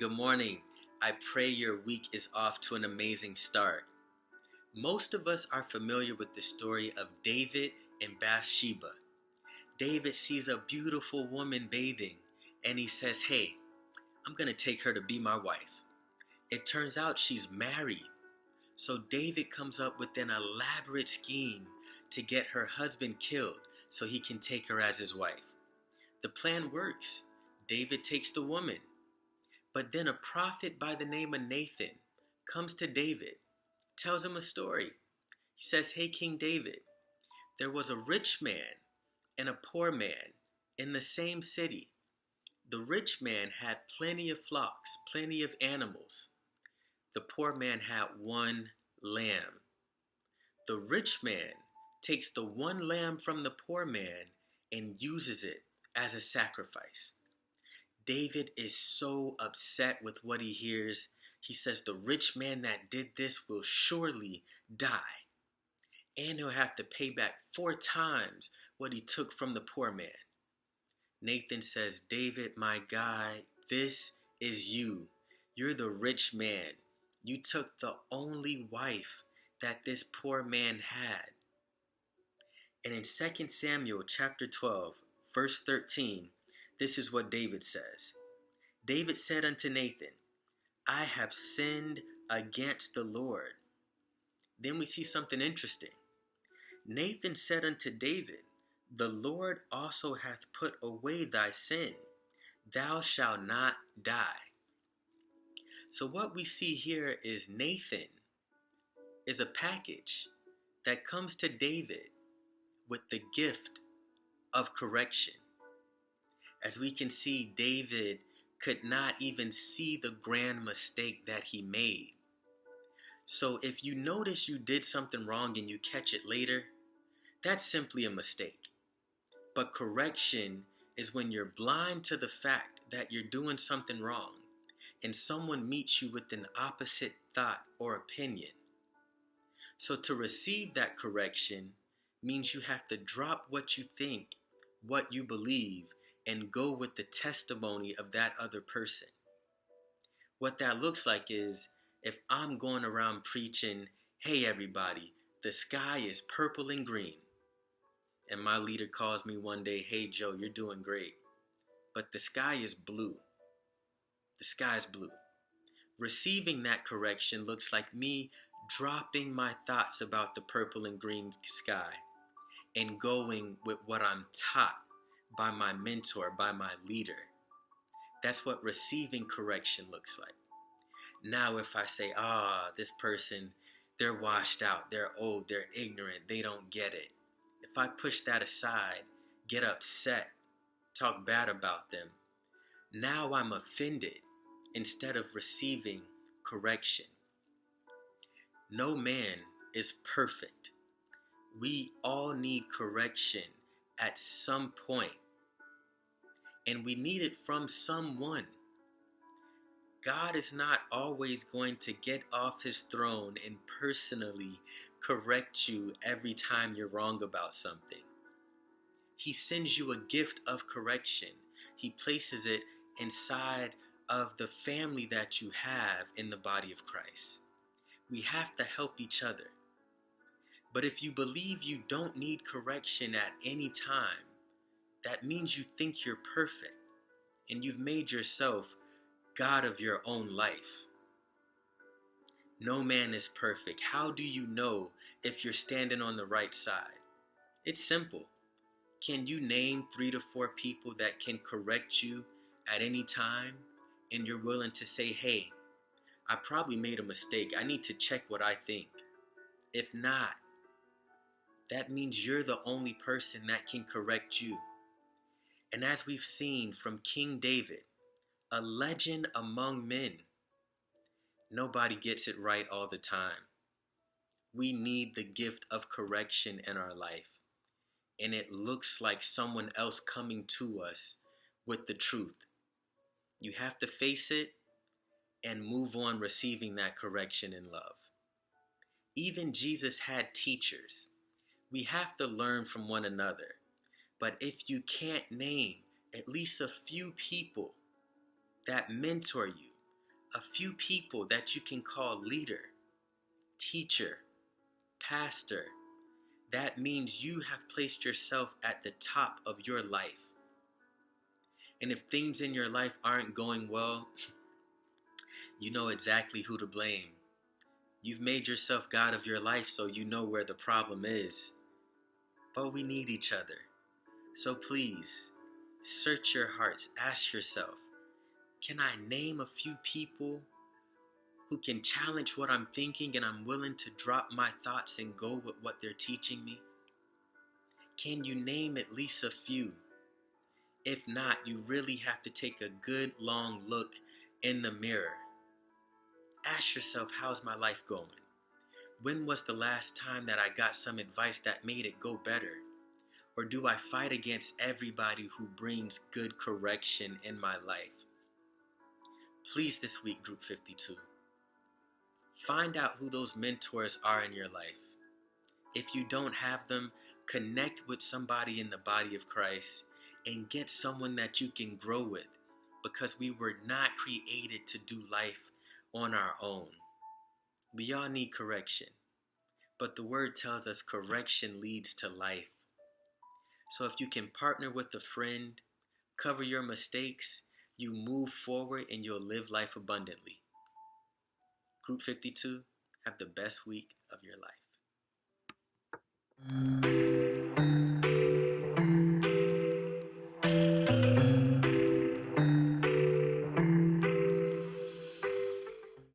good morning. I pray your week is off to an amazing start. Most of us are familiar with the story of David and Bathsheba. David sees a beautiful woman bathing and he says, "Hey, I'm going to take her to be my wife." It turns out she's married. So David comes up with an elaborate scheme to get her husband killed so he can take her as his wife. The plan works. David takes the woman. But then a prophet by the name of Nathan comes to David, tells him a story. He says, "Hey, King David, there was a rich man and a poor man in the same city. The rich man had plenty of flocks, plenty of animals. The poor man had one lamb. The rich man takes the one lamb from the poor man and uses it as a sacrifice. David is so upset with what he hears. He says the rich man that did this will surely die, and he'll have to pay back 4 times what he took from the poor man." Nathan says, "David, my guy, this is you. You're the rich man. You took the only wife that this poor man had." And in 2 Samuel chapter 12, verse 13, this is what David says. David said unto Nathan, "I have sinned against the Lord." Then we see something interesting. Nathan said unto David, "The Lord also hath put away thy sin. Thou shalt not die." So what we see here is Nathan is a package that comes to David with the gift of correction. As we can see, David could not even see the grand mistake that he made. So if you notice you did something wrong and you catch it later, that's simply a mistake. But correction is when you're blind to the fact that you're doing something wrong and someone meets you with an opposite thought or opinion. So to receive that correction means you have to drop what you think, what you believe, and go with the testimony of that other person. What that looks like is if I'm going around preaching, "Hey everybody, the sky is purple and green," and my leader calls me one day, "Hey Joe, you're doing great, but the sky is blue." The sky is blue. Receiving that correction looks like me dropping my thoughts about the purple and green sky and going with what I'm taught by my mentor, by my leader. That's what receiving correction looks like. Now, if I say, this person, they're washed out, they're old, they're ignorant, they don't get it. If I push that aside, get upset, talk bad about them, now I'm offended instead of receiving correction. No man is perfect. We all need correction at some point, and we need it from someone. God is not always going to get off his throne and personally correct you every time you're wrong about something. He sends you a gift of correction. He places it inside of the family that you have in the body of Christ. We have to help each other. But if you believe you don't need correction at any time, that means you think you're perfect and you've made yourself God of your own life. No man is perfect. How do you know if you're standing on the right side? It's simple. Can you name 3 to 4 people that can correct you at any time and you're willing to say, "Hey, I probably made a mistake. I need to check what I think"? If not, that means you're the only person that can correct you. And as we've seen from King David, a legend among men, nobody gets it right all the time. We need the gift of correction in our life. And it looks like someone else coming to us with the truth. You have to face it and move on receiving that correction in love. Even Jesus had teachers. We have to learn from one another. But if you can't name at least a few people that mentor you, a few people that you can call leader, teacher, pastor. That means you have placed yourself at the top of your life. And if things in your life aren't going well, you know exactly who to blame. You've made yourself God of your life, so you know where the problem is. But we need each other. So please, search your hearts. Ask yourself, can I name a few people who can challenge what I'm thinking and I'm willing to drop my thoughts and go with what they're teaching me? Can you name at least a few? If not, you really have to take a good long look in the mirror. Ask yourself, how's my life going? When was the last time that I got some advice that made it go better? Or do I fight against everybody who brings good correction in my life? Please, this week, Group 52, find out who those mentors are in your life. If you don't have them, connect with somebody in the body of Christ and get someone that you can grow with, because we were not created to do life on our own. We all need correction, but the word tells us correction leads to life. So if you can partner with a friend, cover your mistakes, you move forward and you'll live life abundantly. Group 52, have the best week of your life.